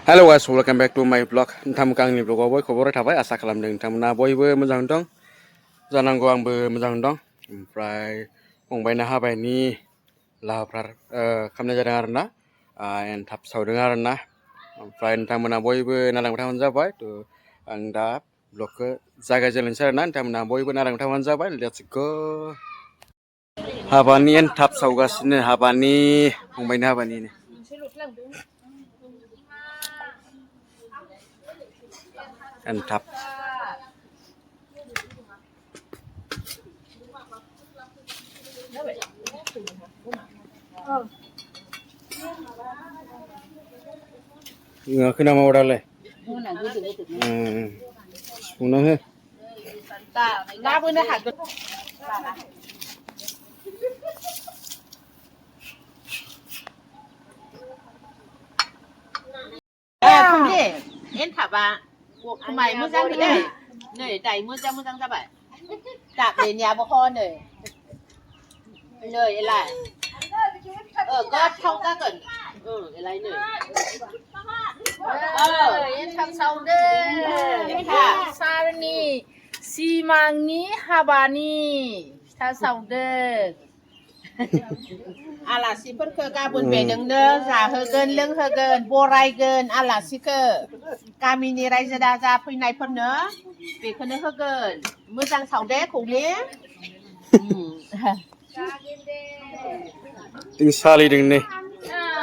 Hello guys, welcome back to my vlog. Nonton ni vlog boy खबर थाबाय आसा खालामदों नोंथांमोना बयबो मोजां दं जानांगौ आंबो मोजां दं ओमफ्राय फंबायना हाबायनि लाहाफ्रा खामनाय जादों आरोना एनथाब सावदों आरोना ओमफ्राय नोंथांमोना बयबो नालांबाय जाबाय थ आं दा vlogखौ जागायजेननोसै आरोना नोंथांमोना बयबो नालांबाय जाबाय लेट्स गो हाबानि एनथाब सावगासिनो हाबानि फंबायनि हाबानि एनथाब खोना मावदालाय संना हो लाबोनो हागोन दे एनथाबा खमाय मोजां दै नै दाय मोजां जाबाय दाबनियाบ่ฮอनै एलायก็เท่ากันएलाय नै एनथाब सावदो एनथाब सारनि सिमांनि हाबानि फिथा सावदो आलासिफोरखौ गाबोन बेनोंनो जाहोगोन लोंहोगोन बरायगोन आलासिखौ गामिनि रायजो राजा फैनायफोरनो बेखौनो होगोन मोजां सावदे खौले जों सालिदों नै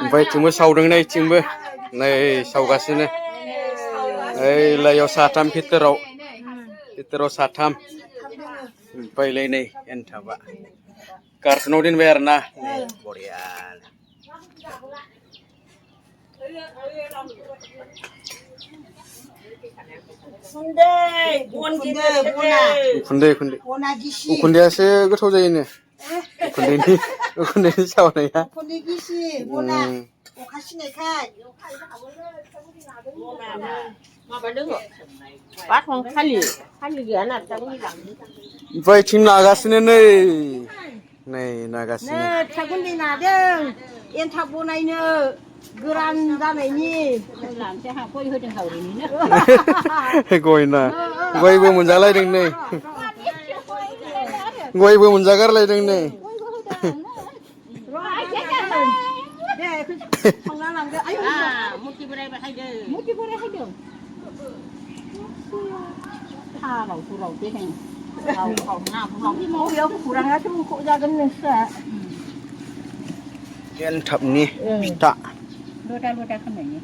ओमफ्राय थिंबो सावदों नै थिंबो नै सावगासिनो ओइ लायाव साथाम फितराव साथाम ओमफ्राय नै एनथाबा कार्टुनाव दोनबाय आरोना बरिया उखुन्दैयासो गोथाव जायोनो उखुन्दैनि सावनाया उखुन्दै गिसि बना अखा सिनायखाय माबा दङ बाथं खालि गैया ना थागुननि लां ओमफ्राय थिं नागासिनो नै नागासिनो थागुननि नादों एनथाब बनायनो गोरान जानायनि लांसे हा गय होदों हावरिनिनो गयबो मोनजालायदों नै गयबो मोनजागारलायदों नै दे थांना लांदो आयु मुथि बोराय हायदों हाबाव सुराव देखाय हाव ना हावनि मावरियाव खुराङाथ' मुखौ जागोन नोंस्रा एनथाबनि फिथा लदा खालामनायनि